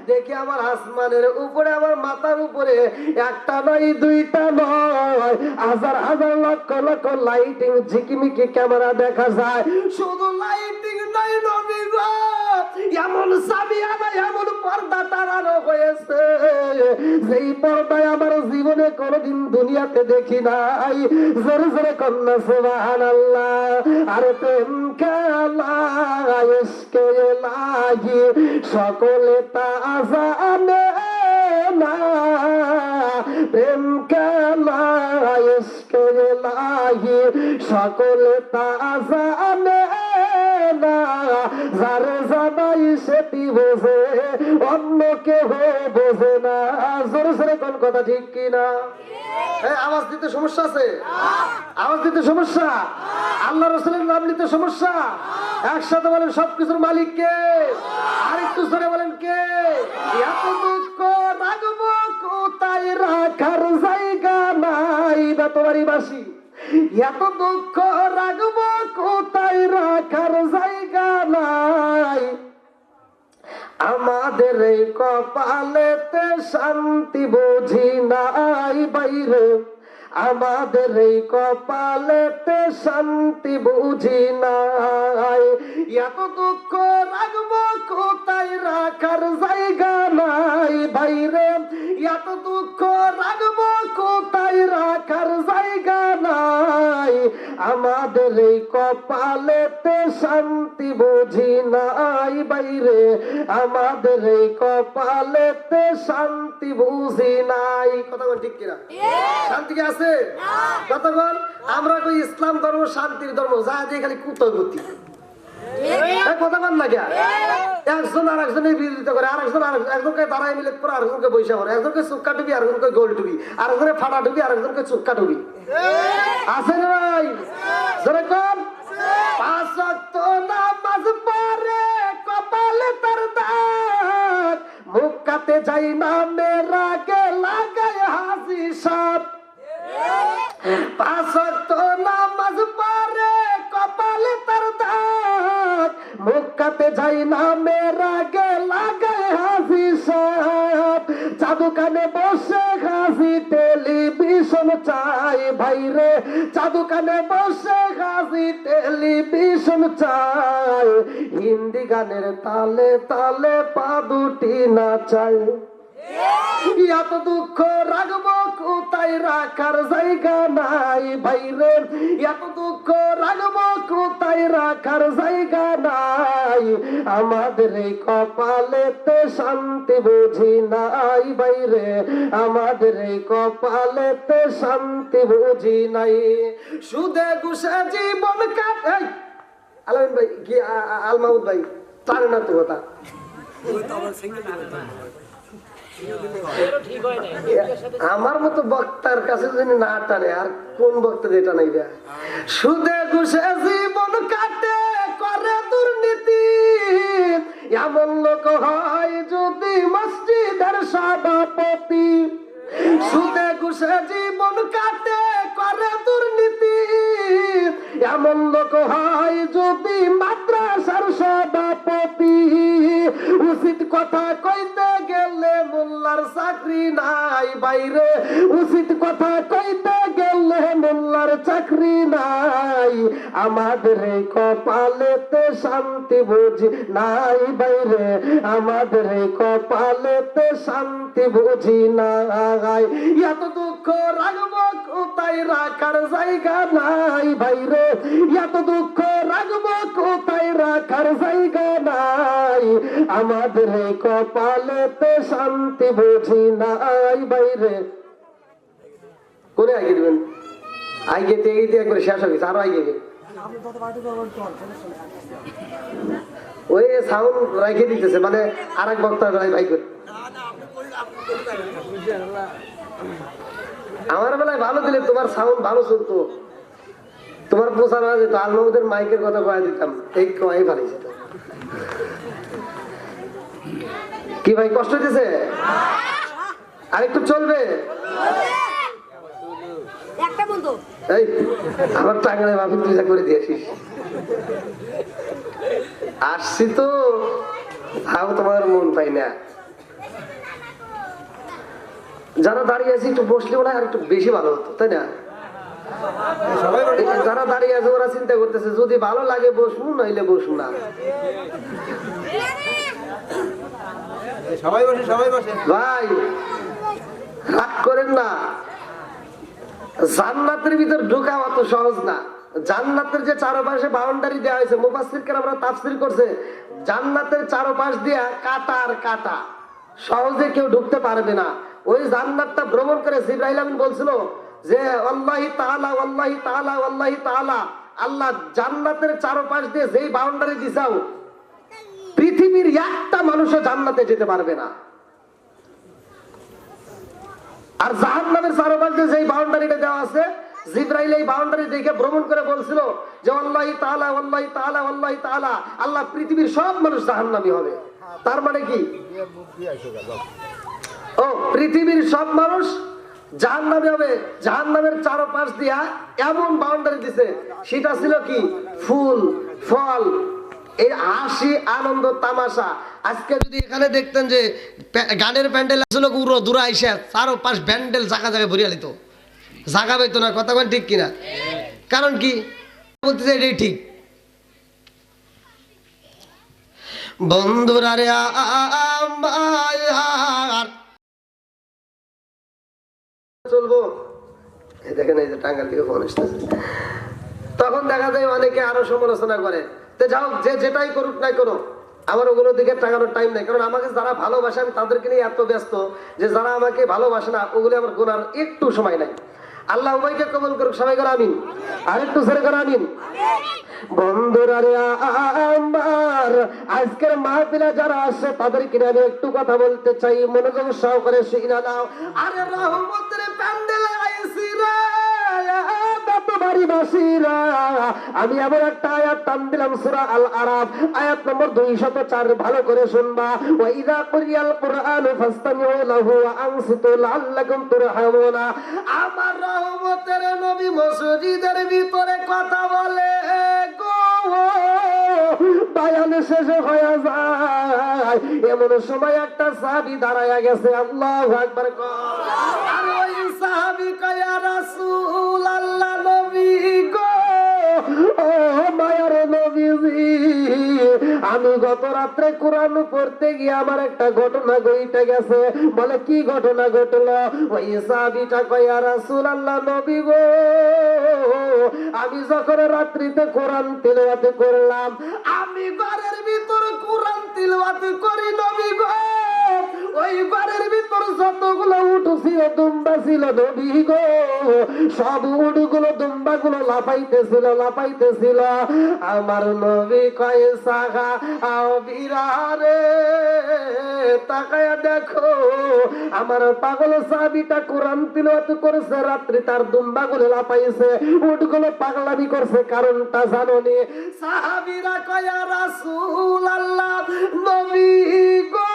দেখি আমার আসমানের উপরে, আমার মাথার উপরে একটা নয়, দুইটা নয়, হাজার হাজার লক্ষ লক্ষ লাইটিং ঝিকিমিকি ক্যামেরা দেখা যায়। শুধু লাইটিং নাই নবী গো, এমন সামিয়ানা, এমন পর্দা টানানো হয়েছে, যেই পর্দায় আমার জীবনে কোনোদিন দুনিয়াতে দেখি নাই। জোরে জোরে কন্যা সুবহানাল্লাহ। আরে প্রেম খেলা ইশকে লাগি সকলে তা জানে না, প্রেম খেলা ইশকে লাগি সকলে তা জানে না, যারে জানাই সেটি বোঝে, অন্য কেহ বোঝে না। জোরে জোরে কোন কথা ঠিক কিনা? আওয়াজ দিতে সমস্যা আছে? আওয়াজ দিতে সমস্যা? আল্লাহ রাসূলের নাম নিতে সমস্যা? একসাথে বলেন সবকিছুর মালিক কে? আরেকটু জোরে বলেন কে? এত দুঃখ রাখবো কোথায়, রাখার জায়গা নাই বেতবাড়ি বাসী, এত দুঃখ রাখবো কোথায়, রাখার জায়গা নাই। আমাদের এই কপালেতে শান্তি বুঝি নাই বাইরে, আমাদের এই কপালেতে শান্তি বুঝি নাই। এত দুঃখ রাখবো কোথায়, রাখার জায়গা নাই বাইরে, এত দুঃখ রাখবো কোথায়, রাখার জায়গা নাই। আমাদের এই কপালেতে শান্তি বুঝি নাই বাইরে, আমাদের এই কপালেতে শান্তি বুঝি নাই। কথা বল ঠিক কিনা? শান্তি কি আছে? কতক্ষণ আমরা কই ইসলাম ধর্ম শান্তির ধর্ম, যা দিয়ে খালি কুতগতি। কথা বল না, একজন আর একজনের বিরোধিতা করে, একজনকে দাঁড়াই মিলে পরে আরেকজনকে বৈশা করে, একজনকে চুক্কা টুবি, আরেকজনকে গোল টুবি, আরেকজনে ফাটা টুবি, আরেকজনকে চুক্কা টুবি। আছে না ভাই? যেরকম 5 ওয়াক্ত নামাজ পড়ে কপালে তার কাটে যাই না মেরাকে লাগায় হাসি সাপ পাঁচ ওয়াক্ত নামাজ পড়ে কপালে তার দাগ মুখ কাটে যাই না মেরাকে লাগায় হাসি সাপ চাদু কানে বসে হাসি টেলিভিশন চাই ভাইরে চাদু কানে বসে হাসি টেলিভিশন চাই হিন্দি গানের তালে তালে পা দুটি নাচাই এত দুঃখ রাখবো কোথায় রাখার জায়গা নাই ভাইরে এত দুঃখ রাখবো কোথায় রাখার জায়গা নাই আমাদের এই কপালেতে শান্তি বুঝি নাই ভাইরে আমাদের এই কপালেতে শান্তি বুঝি নাই সুদে ঘুষে জীবন কাটে আলামিন ভাই কি আলমাউদ ভাই জানে না তো কথা আমার মতো বক্তার কাছে যদি না টানে আর কোন বক্তা যেটা নাই সুদে ঘুষে জীবন কাটে করে দুর্নীতি এমন লোক হয় যদি মসজিদের সভাপতি সুদে ঘুষে জীবন কাটে করে দুর্নীতি এমন লোক হয় যদি মাদ্রাসার সভাপতি উচিত কথা কইতে গেলে মোল্লার চাকরি নাই বাইরে উচিত কথা কইতে গেলে মোল্লার চাকরি নাই আমাদের এই কপালেতে শান্তি বুঝি নাই বাইরে আমাদের এই কপালেতে শান্তি বুঝি নাই এত দুঃখ রাখবো কোথায় রাখার জায়গা নাই বাইরে এত দুঃখ রাখবো কোথায় রাখার জায়গা নাই আমাদের এই কপালেতে শান্তি বুঝি নাই বাইরে করে আগে দেবেন আগে দিয়ে একবার শেষ হয়ে গেছে আরো আগে ওই সাউন্ড রেখে দিতেছে মানে আর এক বক্তার বেলায় ভাই করে আমার বেলায় ভালো দিলে তোমার সাউন্ড ভালো শুনতো তোমার পোষানো যেত আলমাউদের মাইকের কথা কয়ে দিতাম এই কয়ে ভালোই কি ভাই কষ্ট হইতেছে আর একটু চলবে এই আমার টাঙ্গালে মাফিক তুই করে দিয়েছিস আসছি তো তাও তোমার মন পাই না যারা দাঁড়িয়ে আছে একটু বসলে মনে হয় আর একটু বেশি ভালো হতো তাই না যারা দাঁড়িয়ে আছে ওরা চিন্তা করতেছে যদি ভালো লাগে বসবো নাইলে বসবো না
সবাই বসে
ভাই রাগ করেন না জান্নাতের ভিতর ঢোকা অত সহজ না জান্নাতের যে চারপাশে বাউন্ডারি দেওয়া হয়েছে মুফাসসির কেরামরা তাফসীর করছে জান্নাতের চারপাশ দিয়ে কাঁটা আর কাঁটা সহজে কেউ ঢুকতে পারবে না ওই জান্নাতটা ভ্রমণ করে জিবরাইল আমিন বলছিল যে আল্লাহি তাআলা আল্লাহি তাআলা আল্লাহি তাআলা আল্লাহ জান্নাতের চারপাশ দিয়ে যেই বাউন্ডারি দিছাও পৃথিবীর একটা মানুষও জান্নাতে যেতে পারবে না আর জাহান্নামের চারপাশ দিয়ে যেই বাউন্ডারিটা দেওয়া আছে জিবরাইল এই বাউন্ডারি দেখে ভ্রমণ করে বলছিল যে আল্লাহি তাআলা আল্লাহি তাআলা আল্লাহি তাআলা আল্লাহ পৃথিবীর সব মানুষ জাহান্নামী হবে তার মানে কি ও পৃথিবীর সব মানুষ জাহান্নামী হবে জাহান্নামের চারপাশ দিয়া এমন বাউন্ডারি দিছে সেটা ছিল কি ফুল ফল এই হাসি আনন্দ তামাশা আজকে যদি এখানে দেখতেন যে গানের প্যান্ডেল আসলে উড়ো দূরে আইসা চারপাশ প্যান্ডেল জায়গা জায়গায় ভরিয়া লিত জায়গা পাইতো না কথা ঠিক কিনা কারণ কি বলতেছে এটাই ঠিক বন্ধুরা রে আমার চলবো দেখেন এই যে টাঙ্গাইল থেকে ফোন আসতেছে তখন দেখা যায় অনেকে আরো সমালোচনা করে যাও যে যেটাই করুক নাই করো আমার ওগুলোর দিকে টাকানোর টাইম নাই কারণ আমাকে যারা ভালোবাসে আমি তাদেরকে নিয়ে এত ব্যস্ত যে যারা আমাকে ভালোবাসে না ওগুলো আমার গোনার একটু সময় নাই আল্লাহ উভয়কে কবুল করুক সবাই করে আমিন আর একটু ছেড়ে করে আমিন বন্ধুরা রে আমার আজকের মাহফিলে যারা আসে তাদেরকে আমি একটু কথা বলতে চাই মনোযোগ সহকারে শুনে নাও আরে রহমতের প্যান্ডেলে আইছি রে বাসীরা, আমি এমন একটা আয়াত টান দিলাম সূরা আল আরাফ আয়াত নম্বর 204, ভালো করে শুনবা। ওয়া ইযা কুরিয়াল কুরআনু ফাসতামিউ লাহু ওয়া আনসিতু লাআল্লাকুম তুরহামুনা। আমার রহমতের নবী মসজিদের ভিতরে কথা বলে গো, বায়ান শেষ হয়ে যায়, এমন সময় একটা সাহাবী দাঁড়ায়া গেছে। আল্লাহু আকবার। আর ওই সাহাবী কয়, ইয়া রাসূলুল্লাহ, নবী গো, ও মায়ার নবীজি, আমি গত রাত্রে কোরআন পড়তে গিয়ে আমার একটা ঘটনা ঘটে গেছে। বলে কি ঘটনা ঘটলো? ওই সাহাবীটা কয়, ইয়া রাসূলুল্লাহ, নবী গো, আমি যখন রাত্রিতে কোরআন তিলাওয়াত করলাম, আমি ঘরের ভিতর কোরআন তিলাওয়াত করি নবী গো, ওই ঘরের ভিতর যতগুলো উট ছিল, দুম্বা ছিল নবী গো, সব উটগুলো দুম্বাগুলো লাফাইতেছিল। আমার নবী কয়, সাগা আও বিরারে, তাকায়া দেখো, আমার পাগল সাহাবীটা কোরআন তিলাওয়াত করেছে, রাত্রি তার দুম্বাগুলো লাফাইছে, উটগুলো পাগলামি করছে। কারণটা জানোনি? সাহাবীরা কয়, ইয়া রাসূলুল্লাহ, নবী গো,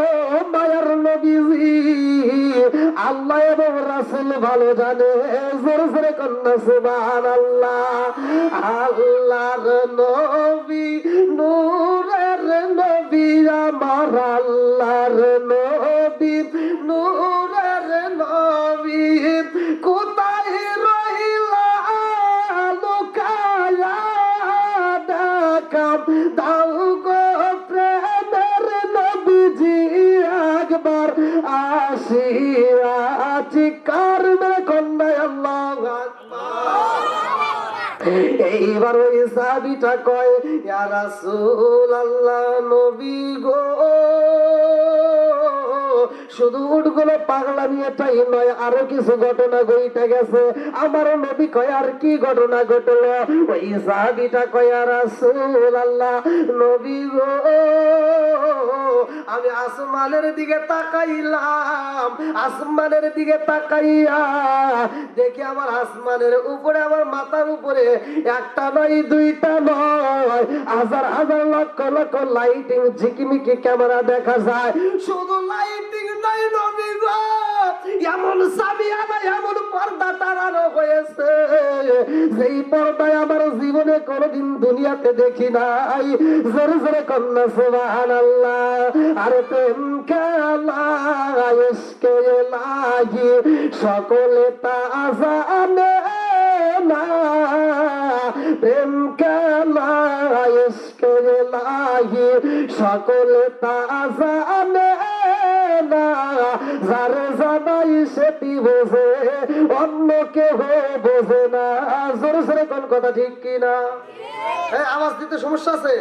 ও মায়ার নবীজি, আল্লাহ এবং রাসূল ভালো জানে। জোরে জোরে কন্যা সুবহানাল্লাহ। আল্লাহর নবী, নূরের নবী, আমার আল্লাহর নবী, নূরের নবী, কোথায় রহিলা লুকায়া দেখাম দাও গো প্রেমের নবীজি, একবার আসিয়া চিৎকার মেরে কন্যায় আল্লাহু আকবার। এইবার ওই সাহাবীটা কয়, ইয়া রাসূলুল্লাহ, নবী গো, শুধু উটগুলো পাগলামি এটাই নয়, আরো কিছু ঘটনা ঘটে গেছে। আমার নবী কয়, আর কি ঘটনা ঘটলো? ওই সাহাবীটা কয়, ইয়া রাসূলুল্লাহ, নবী গো, আমি আসমানের দিকে তাকাইলাম, আসমানের দিকে তাকাইয়া দেখি আমার আসমানের উপরে, আমার মাথার উপরে একটা নয়, দুইটা নয়, হাজার হাজার লক্ষ লক্ষ লাইটিং ঝিকিমিকি ক্যামেরা দেখা যায়। শুধু লাইটিং নাই নবী গো, এমন সাবিয়ানা, এমন পর্দা টানানো হয়েছে, যেই পর্দায় আমার জীবনে কোনোদিন দুনিয়াতে দেখি নাই। জোরে জোরে কন্যা সুবহানাল্লাহ। আরে প্রেম খেলা ইশকে লাগি সকলে তা জানে না, প্রেম খেলা ইশকে লাগি সকলে তা জানে না, যারে জানাই সেটি বোঝে, অন্য কেহ বোঝে না। জোরে জোরে কোন কথা ঠিক কিনা? আওয়াজ দিতে সমস্যা আছে?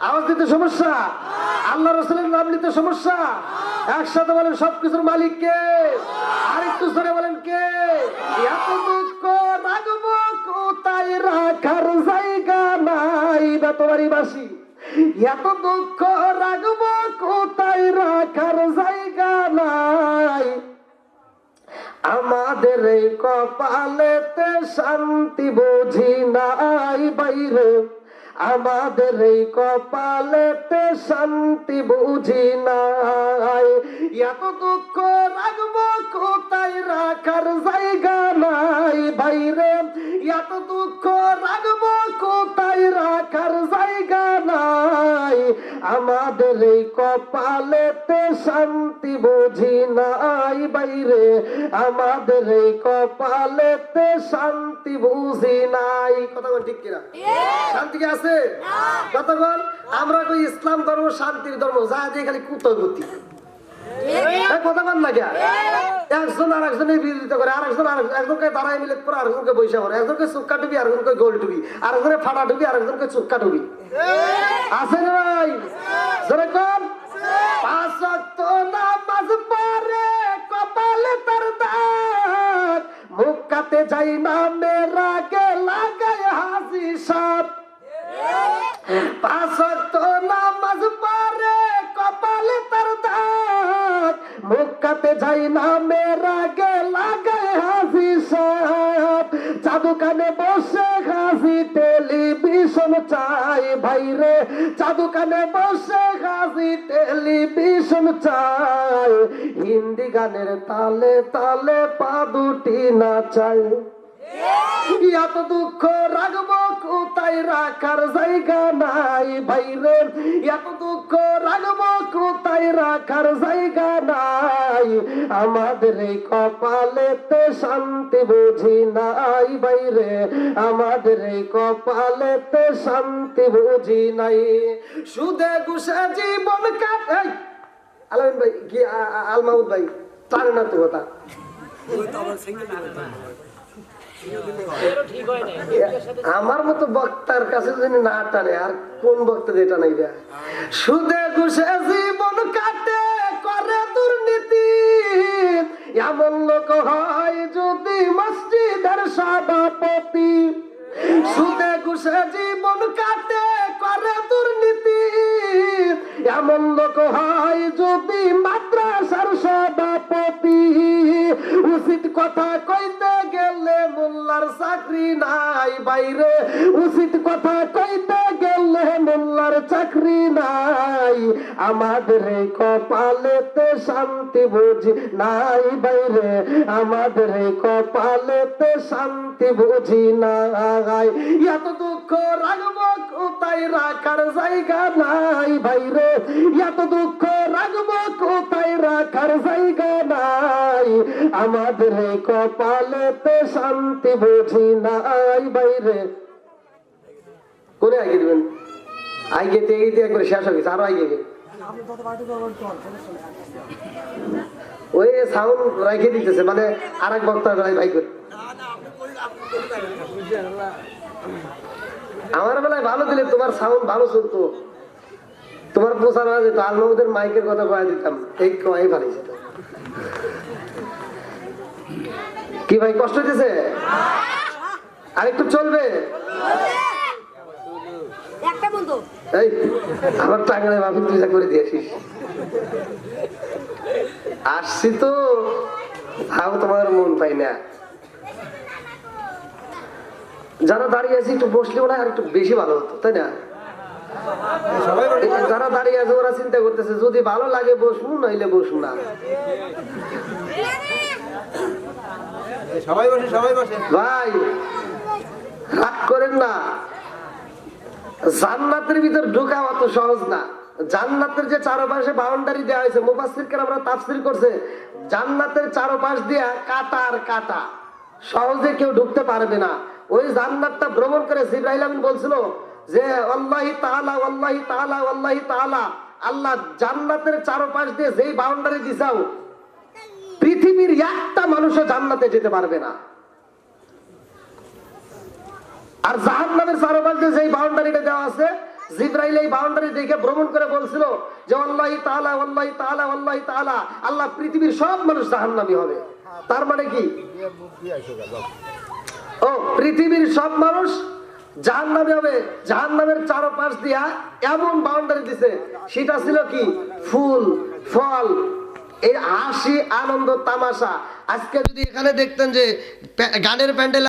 আওয়াজ দিতে সমস্যা? আল্লাহ রাসূলের নাম নিতে সমস্যা? একসাথে বলেন, সবকিছুর মালিক কে? আরেকটু জোরে বলেন, কে? এত দুঃখ রাখবো কোথায়, রাখার জায়গা নাই। বেতবাড়ি বাসী, এত দুঃখ রাখবো কোথায়, রাখার জায়গা নাই। আমাদের এই কপালেতে শান্তি বুঝি নাই বাইরে, আমাদের এই কপালেতে শান্তি বুঝি নাই। এত দুঃখ রাখবো কোথায়, রাখার জায়গা নাই বাইরে, এত দুঃখ রাখবো কোথায়, রাখার জায়গা নাই। আমাদের এই কপালেতে শান্তি বুঝি নাই বাইরে, আমাদের এই কপালেতে শান্তি বুঝি নাই। কথা বল ঠিক কিনা? শান্তি কি আছে? কথা বল। আমরা কই ইসলাম ধর্ম শান্তির ধর্ম, যা দিয়ে খালি কুতগতি। কথা বল না, একজন আর একজনের বিরোধিতা করে, একজনকে দাঁড়ায় মিলে পরে আরেকজনকে বৈশা করে, একজনকে চুক্কা টুবি, আরেকজনকে গোল টুবি, আরেকজনের ফাটা টুবি, আরেকজনকে চুক্কা টুবি। আছে না ভাই? যেরকম 5 ওয়াক্ত নামাজ পড়ে কপালে তার দাগ, মুখ কাটে যাই না মেরাকে লাগায় হাসি সাপ। 5 ওয়াক্ত নামাজ পড়ে কপালে তার দাগ, মুখ কাটে যাই না মেরাকে লাগায় হাসি সাপ। ভাইরে চা দোকানে বসে গাজি টেলিভিশন চাই হিন্দি গানের তালে তালে পা দুটি নাচাই এত দুঃখ রাখবো কোথায় রাখার জায়গা নাই ভাইরে এত দুঃখ রাখবো কোথায় রাখার জায়গা নাই আমাদের এই কপালেতে শান্তি বুঝি নাই ভাইরে আমাদের এই কপালেতে শান্তি বুঝি নাই সুদে ঘুষে জীবন কাটে আলামিন ভাই কি আল মাহমুদ ভাই টানে না তো কথা আমার মতো বক্তার কাছে যদি না টানে আর কোন বক্তা দিয়ে টানাই দেয় সুদে ঘুষে জীবন কাটে করে দুর্নীতি এমন লোক হয় যদি মসজিদের সভাপতি সুদে ঘুষে জীবন কাটে করে দুর্নীতি এমন লোক হয় যদি মাদ্রাসার সভাপতি উচিত কথা কইতে গেলে মোল্লার চাকরি নাই বাইরে উচিত কথা কইতে গেলে মোল্লার চাকরি নাই আমাদের এই কপালেতে শান্তি বুঝি নাই বাইরে আমাদের এই কপালেতে শান্তি বুঝি নাই এত দুঃখ রাখবো কোথায় রাখার জায়গা নাই ভাইরে এত দুঃখ রাখবো কোথায় রাখার জায়গা নাই আমাদের এই কপালেতে শান্তি বুঝি নাই বাইরে করে আগে দেবেন আগে দিয়ে একবার শেষ হয়ে গেছে আরো আগে ওই সাউন্ড রেখে দিতেছে মানে আরেক বক্তা ভাই করে আমার বেলায় ভালো দিলে তোমার সাউন্ড ভালো শুনতো তোমার পোষানো যেত আল মাহমুদের মাইকের কথা কয়ে দিতাম এই কয়ে ভালোই কি ভাই কষ্ট হইতেছে আর একটু চলবে এই আমার টাঙ্গালে মাহফিল তুই করে দিয়েছিস আসছি তো ভাব তোমার মন পাই না যারা দাঁড়িয়ে আছে একটু বসলে ওরা আর একটু বেশি ভালো হতো তাই না যারা দাঁড়িয়ে আছে ওরা চিন্তা করতেছে যদি ভালো লাগে বসবো নইলে বসবো না ভাই রাগ করেন না জান্নাতের ভিতর ঢোকা অত সহজ না জান্নাতের যে চারপাশে বাউন্ডারি দেওয়া হয়েছে মুফাসসির কেরামরা তাফসীর করছে জান্নাতের চারপাশ দিয়া কাটা আর কাটা সহজে কেউ ঢুকতে পারবে না ওই জান্নাতটা ভ্রমণ করে জিবরাইল আমিন বলছিল যে আল্লাহি তাআলা আল্লাহি তাআলা আল্লাহি তাআলা আল্লাহ জান্নাতের চারপাশ দিয়ে যেই বাউন্ডারি দিছাও পৃথিবীর একটা মানুষও জান্নাতে যেতে পারবে না আর জাহান্নামের চারপাশ দিয়ে যেই বাউন্ডারিটা দেওয়া আছে জিবরাইল এই বাউন্ডারি দেখে ভ্রমণ করে বলছিল যে আল্লাহি তাআলা আল্লাহি তাআলা আল্লাহি তাআলা আল্লাহ পৃথিবীর সব মানুষ জাহান্নামী হবে তার মানে কি ও পৃথিবীর সব মানুষ জাহান্নামী হবে জাহান্নামের চারপাশ দিয়া এমন বাউন্ডারি দিছে সেটা ছিল কি ফুল ফল এই হাসি আনন্দ তামাশা আজকে যদি এখানে দেখতেন যে গানের প্যান্ডেল